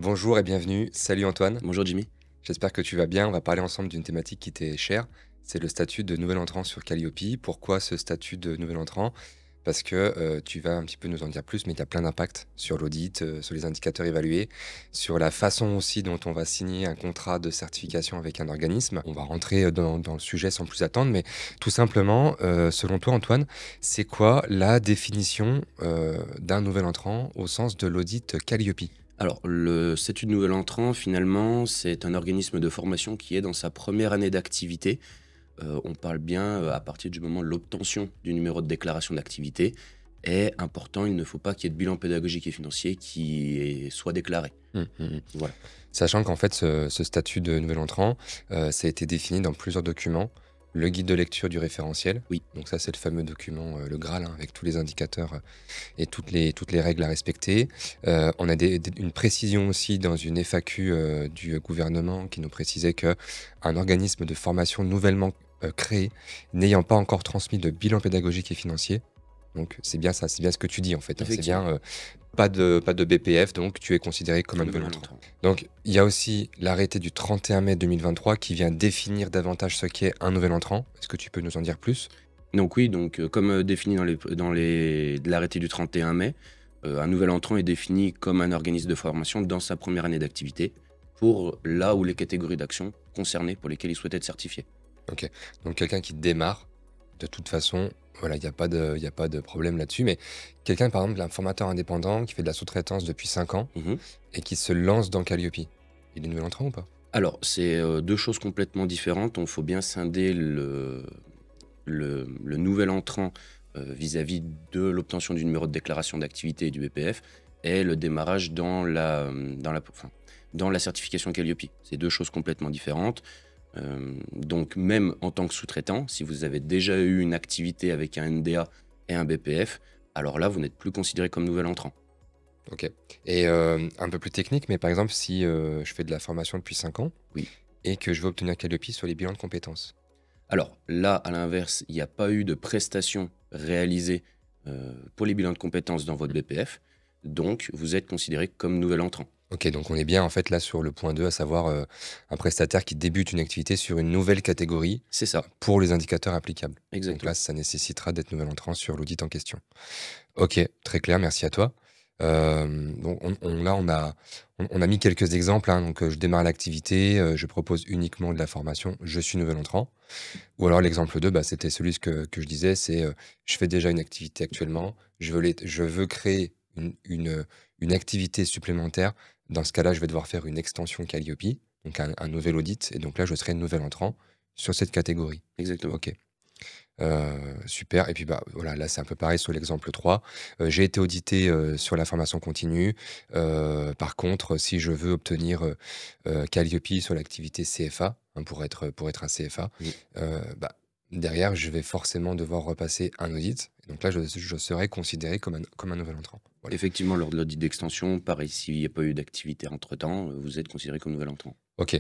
Bonjour et bienvenue. Salut Antoine. Bonjour Jimmy. J'espère que tu vas bien. On va parler ensemble d'une thématique qui t'est chère. C'est le statut de nouvel entrant sur Calliope. Pourquoi ce statut de nouvel entrant? Parce que tu vas un petit peu nous en dire plus, mais il y a plein d'impacts sur l'audit, sur les indicateurs évalués, sur la façon aussi dont on va signer un contrat de certification avec un organisme. On va rentrer dans le sujet sans plus attendre, mais tout simplement, selon toi Antoine, c'est quoi la définition d'un nouvel entrant au sens de l'audit Calliope? Alors, le statut de nouvel entrant, finalement, c'est un organisme de formation qui est dans sa première année d'activité. On parle bien à partir du moment de l'obtention du numéro de déclaration d'activité. Et important, il ne faut pas qu'il y ait de bilan pédagogique et financier soit déclaré. Mmh. Voilà. Sachant qu'en fait, ce statut de nouvel entrant, ça a été défini dans plusieurs documents. Le guide de lecture du référentiel, Oui, donc ça, c'est le fameux document, le Graal, hein, avec tous les indicateurs, et toutes les règles à respecter. On a une précision aussi dans une FAQ, du gouvernement qui nous précisait qu'un organisme de formation nouvellement, créé, n'ayant pas encore transmis de bilan pédagogique et financier, donc c'est bien ça, c'est bien ce que tu dis en fait, hein, c'est effectivement. bien, pas de BPF, donc tu es considéré comme un Comme nouvel nouvel entrant. entrant. Donc il y a aussi l'arrêté du 31 mai 2023 qui vient définir davantage ce qu'est un nouvel entrant. Est-ce que tu peux nous en dire plus? Donc oui, comme défini de l'arrêté du 31 mai, un nouvel entrant est défini comme un organisme de formation dans sa première année d'activité pour là où les catégories d'actions concernées pour lesquelles il souhaite être certifié. OK, donc quelqu'un qui démarre, de toute façon, voilà, il y a pas de problème là-dessus, mais quelqu'un, par exemple, un formateur indépendant qui fait de la sous-traitance depuis 5 ans Mhm. et qui se lance dans Calliope, il est nouvel entrant ou pas? Alors, c'est deux choses complètement différentes. Il faut bien scinder le nouvel entrant vis-à-vis de l'obtention du numéro de déclaration d'activité et du BPF et le démarrage dans la certification Calliope. C'est deux choses complètement différentes. Donc, même en tant que sous-traitant, si vous avez déjà eu une activité avec un NDA et un BPF, alors là, vous n'êtes plus considéré comme nouvel entrant. OK, et un peu plus technique, mais par exemple, si, je fais de la formation depuis 5 ans Oui. et que je veux obtenir Calliope sur les bilans de compétences. Alors là, à l'inverse, il n'y a pas eu de prestations réalisées pour les bilans de compétences dans votre Mmh. BPF, donc vous êtes considéré comme nouvel entrant. OK, donc on est bien, en fait, là, sur le point 2, à savoir, un prestataire qui débute une activité sur une nouvelle catégorie C'est ça, pour les indicateurs applicables. Donc là, exactement. ça nécessitera d'être nouvel entrant sur l'audit en question. OK, très clair, merci à toi. Donc on a mis quelques exemples, hein, donc je démarre l'activité, je propose uniquement de la formation, je suis nouvel entrant. Ou alors l'exemple 2, bah, c'était celui que je disais, c'est, je fais déjà une activité actuellement, je veux créer une activité supplémentaire. Dans ce cas-là, je vais devoir faire une extension Calliope, donc un nouvel audit, et donc là, je serai nouvel entrant sur cette catégorie. Exactement. OK. Super, et puis, bah, voilà, là, c'est un peu pareil sur l'exemple 3. J'ai été audité, sur la formation continue. Par contre, si je veux obtenir, Calliope sur l'activité CFA, hein, pour être un CFA, Mm. bah, derrière, je vais forcément devoir repasser un audit, et donc là, je serai considéré comme un nouvel entrant. Voilà. Effectivement, lors de l'audit d'extension, pareil, s'il n'y a pas eu d'activité entre-temps, vous êtes considéré comme nouvel entrant. OK.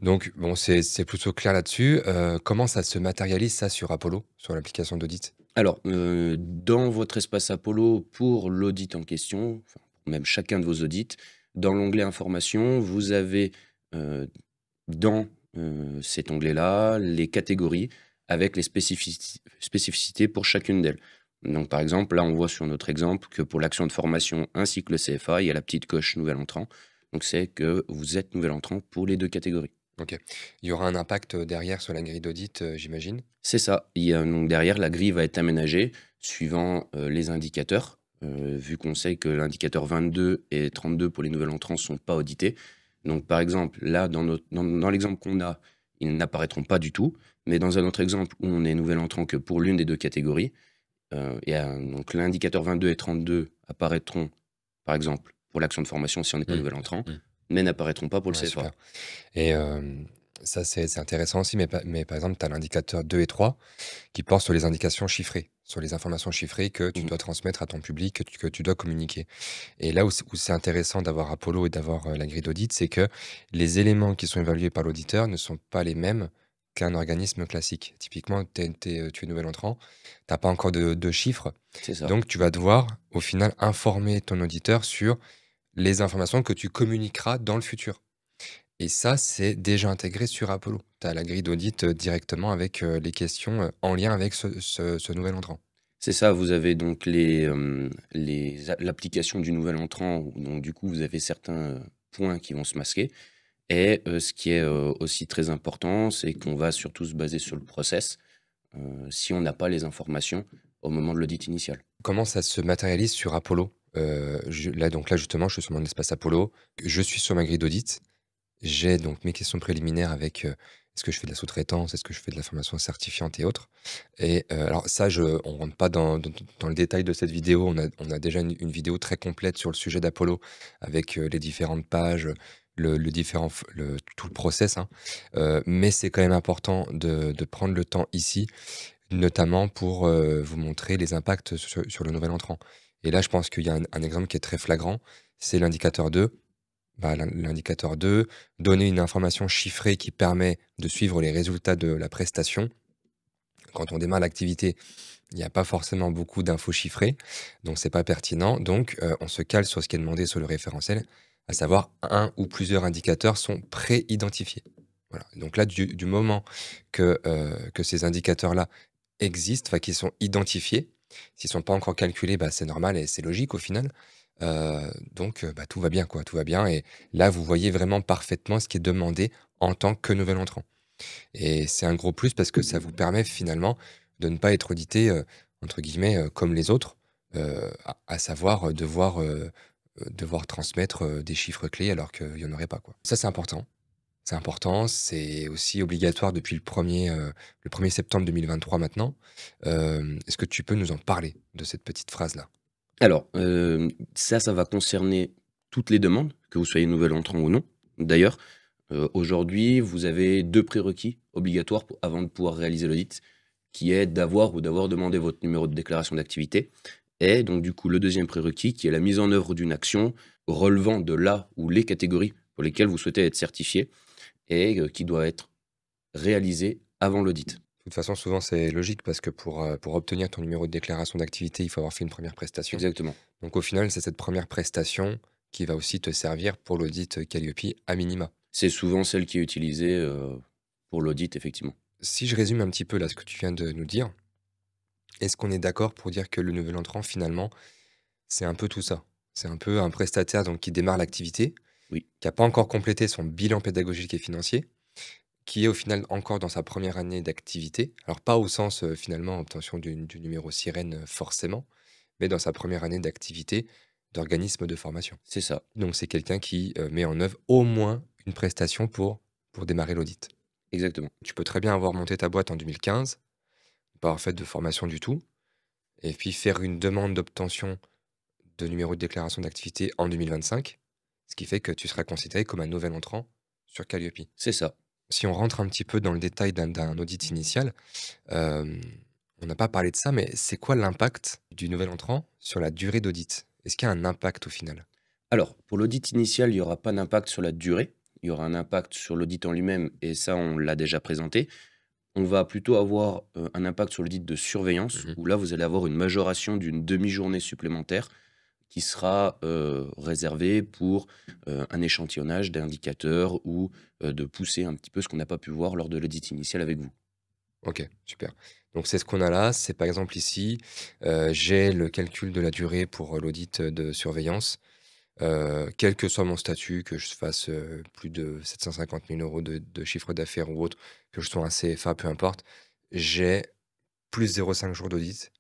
Donc bon, c'est plutôt clair là-dessus. Comment ça se matérialise ça sur Apollo, sur l'application d'audit? Alors, dans votre espace Apollo, pour l'audit en question, enfin, même chacun de vos audits, dans l'onglet information, vous avez euh, dans cet onglet-là les catégories avec les spécificités pour chacune d'elles. Donc, par exemple, là, on voit sur notre exemple que pour l'action de formation ainsi que le CFA, il y a la petite coche nouvel entrant. Donc, c'est que vous êtes nouvel entrant pour les deux catégories. OK. Il y aura un impact, derrière sur la grille d'audit, j'imagine? C'est ça. Donc derrière, la grille va être aménagée suivant les indicateurs. Vu qu'on sait que l'indicateur 22 et 32 pour les nouvelles entrants ne sont pas audités. Donc par exemple, là, dans l'exemple qu'on a, ils n'apparaîtront pas du tout. Mais dans un autre exemple où on est nouvel entrant que pour l'une des deux catégories, donc l'indicateur 22 et 32 apparaîtront, par exemple, pour l'action de formation si on est un Mmh. nouvel entrant, Mmh. mais n'apparaîtront pas pour le Ouais, CFA. super, et ça, c'est intéressant aussi, mais par exemple, tu as l'indicateur 2 et 3 qui portent sur les indications chiffrées, sur les informations chiffrées que tu Mhm. dois transmettre à ton public, que tu dois communiquer, et là où c'est intéressant d'avoir Apollo et d'avoir, la grille d'audit, c'est que les éléments qui sont évalués par l'auditeur ne sont pas les mêmes qu'un organisme classique. Typiquement, tu es nouvel entrant, tu as pas encore de chiffres, C'est ça. donc tu vas devoir, au final, informer ton auditeur sur les informations que tu communiqueras dans le futur. Et ça, c'est déjà intégré sur Apollo. Tu as la grille d'audit, directement avec, les questions, en lien avec ce nouvel entrant. C'est ça, vous avez donc l'application du nouvel entrant où donc du coup, vous avez certains, points qui vont se masquer et ce qui est, aussi très important, c'est qu'on va surtout se baser sur le process, si on n'a pas les informations au moment de l'audit initial. Comment ça se matérialise sur Apollo? Là, justement, je suis sur mon espace Apollo, je suis sur ma grille d'audit. J'ai donc mes questions préliminaires avec, est-ce que je fais de la sous-traitance? Est-ce que je fais de la formation certifiante et autres? Et alors ça, on rentre pas dans le détail de cette vidéo. On a déjà une vidéo très complète sur le sujet d'Apollo avec, les différentes pages, le différent f le tout le process, hein. Mais c'est quand même important de prendre le temps ici, notamment pour, vous montrer les impacts sur le nouvel entrant. Et là, je pense qu'il y a un exemple qui est très flagrant, c'est l'indicateur 2. Bah, l'indicateur 2, donner une information chiffrée qui permet de suivre les résultats de la prestation. Quand on démarre l'activité, il n'y a pas forcément beaucoup d'infos chiffrées, donc c'est pas pertinent. Donc, on se cale sur ce qui est demandé sur le référentiel, à savoir un ou plusieurs indicateurs sont pré-identifiés. Voilà, donc là, du moment que ces indicateurs-là existent, enfin qu'ils sont identifiés, s'ils sont pas encore calculés, bah, c'est normal et c'est logique au final. Donc, bah, tout va bien quoi, tout va bien et là, vous voyez vraiment parfaitement ce qui est demandé en tant que nouvel entrant et c'est un gros plus parce que ça vous permet finalement de ne pas être audité, entre guillemets, «comme les autres», à savoir, devoir transmettre, des chiffres clés alors qu'il y en aurait pas quoi. Ça, c'est important. C'est important, c'est aussi obligatoire depuis le 1er septembre 2023 maintenant. Est-ce que tu peux nous en parler de cette petite phrase-là? Alors, ça va concerner toutes les demandes, que vous soyez nouvel entrant ou non. D'ailleurs, aujourd'hui, vous avez 2 prérequis obligatoires avant de pouvoir réaliser l'audit, qui est d'avoir demandé votre numéro de déclaration d'activité et donc du coup, le deuxième prérequis qui est la mise en œuvre d'une action relevant de la ou les catégories pour lesquelles vous souhaitez être certifié et qui doit être réalisée avant l'audit. De toute façon, souvent, c'est logique parce que pour obtenir ton numéro de déclaration d'activité, il faut avoir fait une première prestation. Exactement. Donc au final, c'est cette première prestation qui va aussi te servir pour l'audit, Calliope à minima. C'est souvent celle qui est utilisée, pour l'audit, effectivement. Si je résume un petit peu là ce que tu viens de nous dire, est-ce qu'on est d'accord pour dire que le nouvel entrant finalement, c'est un peu tout ça? C'est un peu un prestataire donc qui démarre l'activité, Oui, qui a pas encore complété son bilan pédagogique et financier, qui est au final encore dans sa première année d'activité. Alors pas au sens, finalement obtention du numéro sirène, forcément, mais dans sa première année d'activité d'organisme de formation. c'est ça, Donc c'est quelqu'un qui, met en œuvre au moins une prestation pour démarrer l'audit. exactement. Tu peux très bien avoir monté ta boîte en 2015, pas avoir fait de formation du tout et puis faire une demande d'obtention de numéro de déclaration d'activité en 2025, ce qui fait que tu seras considéré comme un nouvel entrant sur Calliope. C'est ça. Si on rentre un petit peu dans le détail d'un audit initial, hem, on n'a pas parlé de ça, mais c'est quoi l'impact du nouvel entrant sur la durée d'audit? Est-ce qu'il y a un impact au final? Alors, pour l'audit initial, il y aura pas d'impact sur la durée. Il y aura un impact sur l'audit en lui-même et ça, on l'a déjà présenté. On va plutôt avoir, un impact sur l'audit de surveillance Mmh. où là, vous allez avoir une majoration d'une demi-journée supplémentaire qui sera, réservée pour, un échantillonnage d'indicateurs ou, de pousser un petit peu ce qu'on n'a pas pu voir lors de l'audit initial avec vous. OK, super. Donc c'est ce qu'on a là, c'est par exemple ici, j'ai le calcul de la durée pour, l'audit, de surveillance. Quel que soit mon statut, que je fasse, plus de 750 000 € de chiffre d'affaires ou autre, que je sois un CFA, peu importe, j'ai plus 0,5 jours d'audit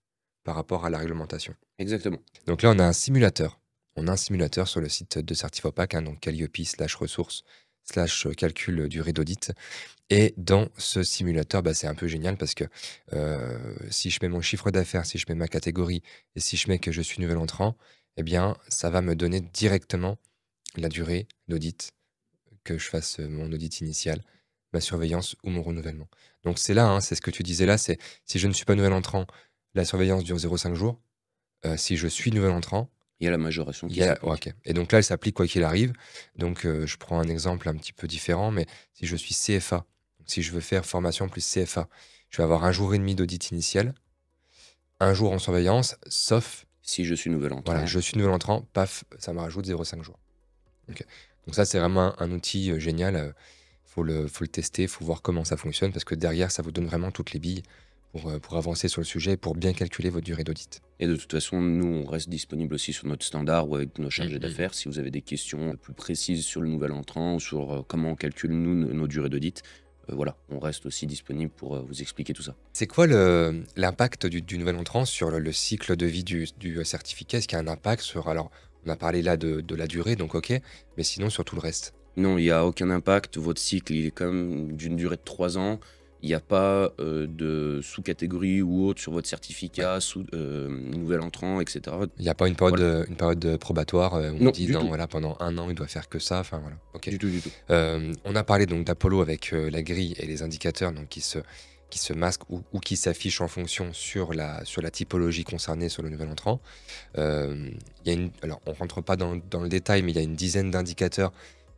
par rapport à la réglementation. Exactement, Donc là, on a un simulateur. On a un simulateur sur le site de Certifopac, hein, donc Calliope/ressources/calcul durée d'audit et dans ce simulateur, bah, c'est un peu génial parce que, si je mets mon chiffre d'affaires, si je mets ma catégorie et si je mets que je suis nouvel entrant, eh bien, ça va me donner directement la durée d'audit, que je fasse, mon audit initial, ma surveillance ou mon renouvellement. Donc c'est là, hein, c'est ce que tu disais là, c'est si je ne suis pas nouvel entrant, la surveillance dure 0,5 jours. Si je suis nouvel entrant, il y a la majoration il qui y a s'applique. OK et donc là, elle s'applique quoi qu'il arrive. Donc je prends un exemple un petit peu différent, mais si je suis CFA, donc si je veux faire formation plus CFA, je vais avoir un jour et demi d'audit initial, un jour en surveillance, sauf Si je suis nouvel voilà, entrant, je suis nouvel entrant, paf, ça me rajoute 0,5 jours. OK. Donc ça, c'est vraiment un outil, génial, faut le tester, faut voir comment ça fonctionne parce que derrière, ça vous donne vraiment toutes les billes pour avancer sur le sujet, pour bien calculer votre durée d'audit. Et de toute façon, nous, on reste disponible aussi sur notre standard ou avec nos Mmh chargés mh. d'affaires. Si vous avez des questions plus précises sur le nouvel entrant ou sur comment on calcule, nous, nos durées d'audit, voilà, on reste aussi disponible pour vous expliquer tout ça. C'est quoi l'impact du nouvel entrant sur le cycle de vie du certificat? Est-ce qu'il y a un impact sur alors, on a parlé là de la durée, donc OK, mais sinon sur tout le reste? Non, il y a aucun impact. Votre cycle, il est quand même d'une durée de 3 ans. Il n'y a pas, de sous-catégorie ou autre sur votre Ouais. certificat, nouvel entrant et cetera. Il y a pas Voilà. une période, probatoire, où on Non, dit: du «Non, tout, voilà, pendant un an, il doit faire que ça», enfin voilà, OK. du tout, du tout. On a parlé donc d'Apollo avec, la grille et les indicateurs donc qui se masquent ou qui s'affichent en fonction sur la typologie concernée sur le nouvel entrant. Il y a une alors on rentre pas dans le détail, mais il y a une dizaine d'indicateurs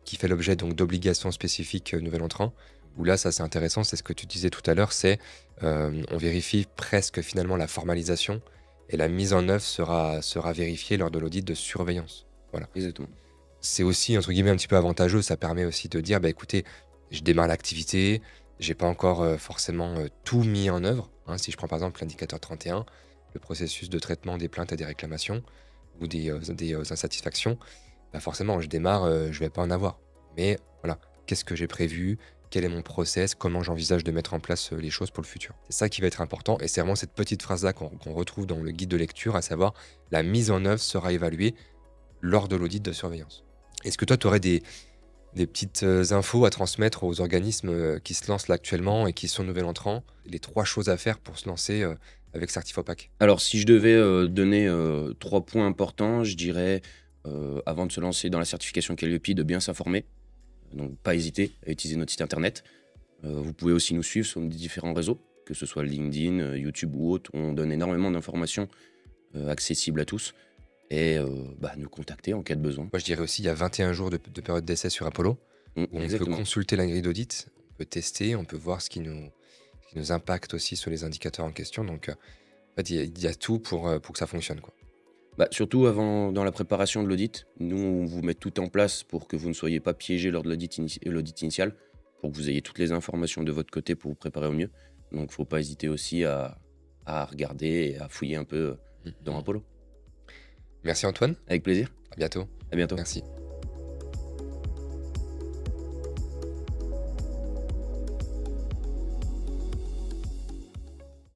qui fait l'objet donc d'obligations spécifiques, nouvel entrant. Où là, ça c'est intéressant, c'est ce que tu disais tout à l'heure, c'est, on vérifie presque finalement la formalisation et la mise en œuvre sera vérifiée lors de l'audit de surveillance. Voilà. Exactement. C'est aussi entre guillemets un petit peu avantageux, ça permet aussi de dire: «Bah écoutez, je démarre l'activité, j'ai pas encore, forcément, tout mis en œuvre», hein. Si je prends par exemple l'indicateur 31, le processus de traitement des plaintes et des réclamations ou des insatisfactions, bah forcément je démarre, je vais pas en avoir. Mais voilà, qu'est-ce que j'ai prévu? Quel est mon process? Comment j'envisage de mettre en place, les choses pour le futur? C'est ça qui va être important et c'est vraiment cette petite phrase-là qu'on retrouve dans le guide de lecture, à savoir: «La mise en œuvre sera évaluée lors de l'audit de surveillance». Est-ce que toi, tu aurais des petites, infos à transmettre aux organismes, qui se lancent là actuellement et qui sont nouvel entrants? Les 3 choses à faire pour se lancer, avec Certifopac? Alors si je devais, donner, 3 points importants, je dirais, avant de se lancer dans la certification Qualiopi, de bien s'informer. Donc pas hésiter à utiliser notre site internet. Vous pouvez aussi nous suivre sur nos différents réseaux, que ce soit LinkedIn, YouTube ou autre. On donne énormément d'informations, accessibles à tous et bah, nous contacter en cas de besoin. Moi, je dirais aussi, il y a 21 jours de période d'essai sur Apollo, où on peut Exactement. consulter la grille d'audit, on peut tester, on peut voir ce qui nous impacte aussi sur les indicateurs en question. Donc, en fait, il y a tout pour que ça fonctionne, quoi. Bah, surtout avant dans la préparation de l'audit, nous, on vous met tout en place pour que vous ne soyez pas piégé lors de l'audit initial, pour que vous ayez toutes les informations de votre côté pour vous préparer au mieux. Donc, faut pas hésiter aussi à regarder et à fouiller un peu Mmh dans mh. Apollo. Merci Antoine, Avec plaisir, à bientôt. à bientôt. Merci.